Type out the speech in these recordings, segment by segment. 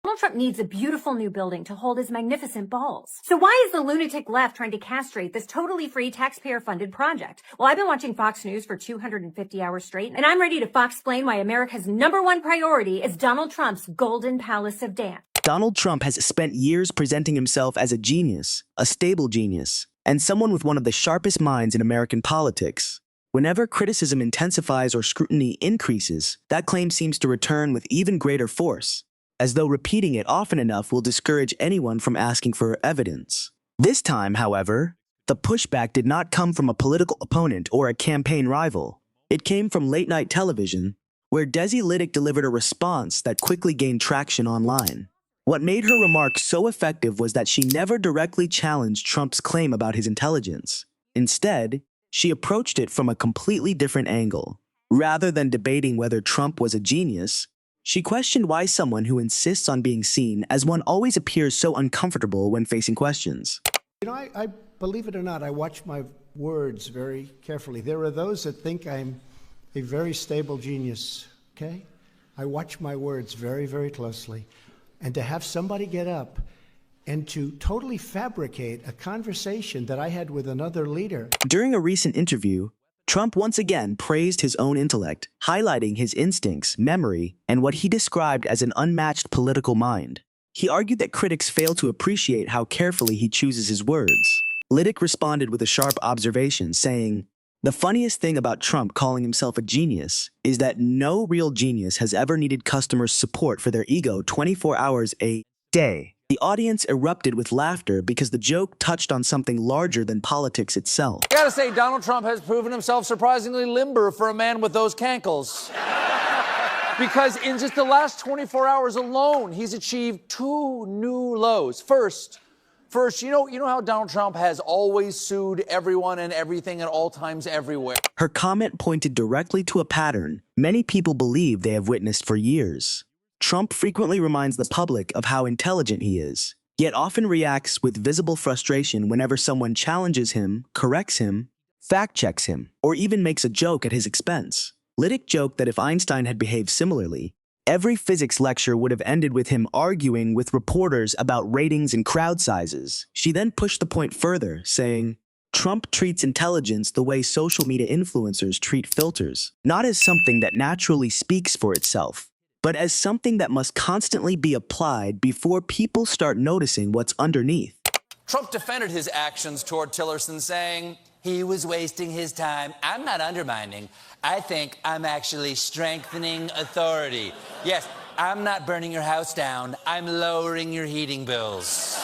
Donald Trump needs a beautiful new building to hold his magnificent balls. So why is the lunatic left trying to castrate this totally free taxpayer-funded project? Well, I've been watching Fox News for 250 hours straight, and I'm ready to Fox-explain why America's #1 priority is Donald Trump's golden palace of dance. Donald Trump has spent years presenting himself as a genius, a stable genius, and someone with one of the sharpest minds in American politics. Whenever criticism intensifies or scrutiny increases, that claim seems to return with even greater force, as though repeating it often enough will discourage anyone from asking for evidence. This time, however, the pushback did not come from a political opponent or a campaign rival. It came from late-night television, where Desi Lydic delivered a response that quickly gained traction online. What made her remark so effective was that she never directly challenged Trump's claim about his intelligence. Instead, she approached it from a completely different angle. Rather than debating whether Trump was a genius, she questioned why someone who insists on being seen as one always appears so uncomfortable when facing questions. You know, I believe it or not, I watch my words very carefully. There are those that think I'm a very stable genius, okay? I watch my words very, very closely. And to have somebody get up and to totally fabricate a conversation that I had with another leader. During a recent interview, Trump once again praised his own intellect, highlighting his instincts, memory, and what he described as an unmatched political mind. He argued that critics fail to appreciate how carefully he chooses his words. Lydic responded with a sharp observation, saying, "The funniest thing about Trump calling himself a genius is that no real genius has ever needed customers' support for their ego 24 hours a day." The audience erupted with laughter because the joke touched on something larger than politics itself. I gotta say, Donald Trump has proven himself surprisingly limber for a man with those cankles. Because in just the last 24 hours alone, he's achieved 2 new lows. First, you know how Donald Trump has always sued everyone and everything at all times everywhere? Her comment pointed directly to a pattern many people believe they have witnessed for years. Trump frequently reminds the public of how intelligent he is, yet often reacts with visible frustration whenever someone challenges him, corrects him, fact-checks him, or even makes a joke at his expense. Lydic joked that if Einstein had behaved similarly, every physics lecture would have ended with him arguing with reporters about ratings and crowd sizes. She then pushed the point further, saying, "Trump treats intelligence the way social media influencers treat filters, not as something that naturally speaks for itself, but as something that must constantly be applied before people start noticing what's underneath." Trump defended his actions toward Tillerson, saying he was wasting his time. "I'm not undermining. I think I'm actually strengthening authority. Yes, I'm not burning your house down. I'm lowering your heating bills."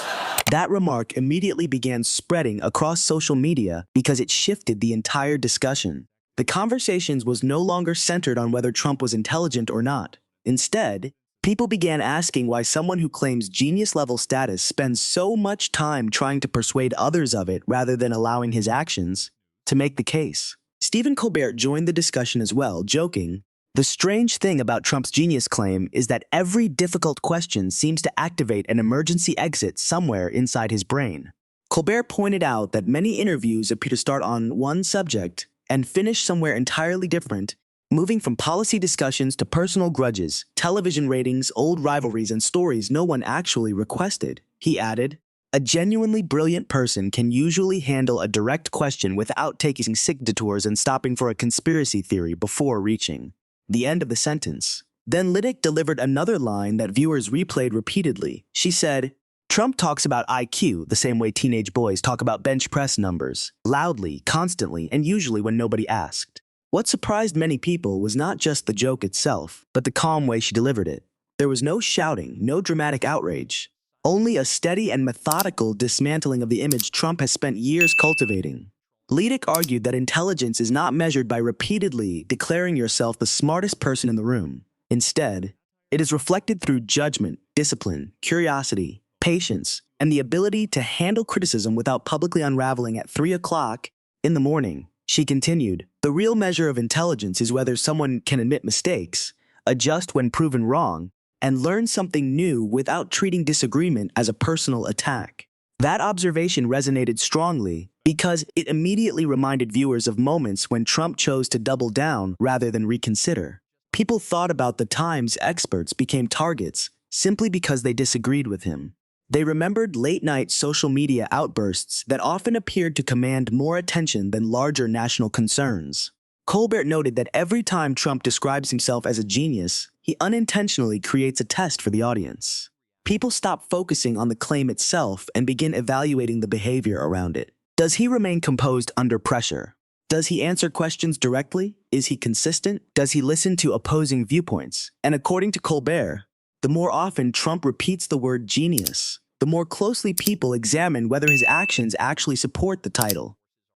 That remark immediately began spreading across social media because it shifted the entire discussion. The conversations was no longer centered on whether Trump was intelligent or not. Instead, people began asking why someone who claims genius-level status spends so much time trying to persuade others of it rather than allowing his actions to make the case. Stephen Colbert joined the discussion as well, joking, "The strange thing about Trump's genius claim is that every difficult question seems to activate an emergency exit somewhere inside his brain." Colbert pointed out that many interviews appear to start on one subject and finish somewhere entirely different, moving from policy discussions to personal grudges, television ratings, old rivalries, and stories no one actually requested. He added, "A genuinely brilliant person can usually handle a direct question without taking sig detours and stopping for a conspiracy theory before reaching the end of the sentence." Then Lydic delivered another line that viewers replayed repeatedly. She said, "Trump talks about IQ the same way teenage boys talk about bench press numbers, loudly, constantly, and usually when nobody asked." What surprised many people was not just the joke itself, but the calm way she delivered it. There was no shouting, no dramatic outrage, only a steady and methodical dismantling of the image Trump has spent years cultivating. Lydic argued that intelligence is not measured by repeatedly declaring yourself the smartest person in the room. Instead, it is reflected through judgment, discipline, curiosity, patience, and the ability to handle criticism without publicly unraveling at 3 o'clock in the morning. She continued, "The real measure of intelligence is whether someone can admit mistakes, adjust when proven wrong, and learn something new without treating disagreement as a personal attack." That observation resonated strongly because it immediately reminded viewers of moments when Trump chose to double down rather than reconsider. People thought about the times experts became targets, simply because they disagreed with him. They remembered late-night social media outbursts that often appeared to command more attention than larger national concerns. Colbert noted that every time Trump describes himself as a genius, he unintentionally creates a test for the audience. People stop focusing on the claim itself and begin evaluating the behavior around it. Does he remain composed under pressure? Does he answer questions directly? Is he consistent? Does he listen to opposing viewpoints? And according to Colbert, the more often Trump repeats the word genius, the more closely people examine whether his actions actually support the title.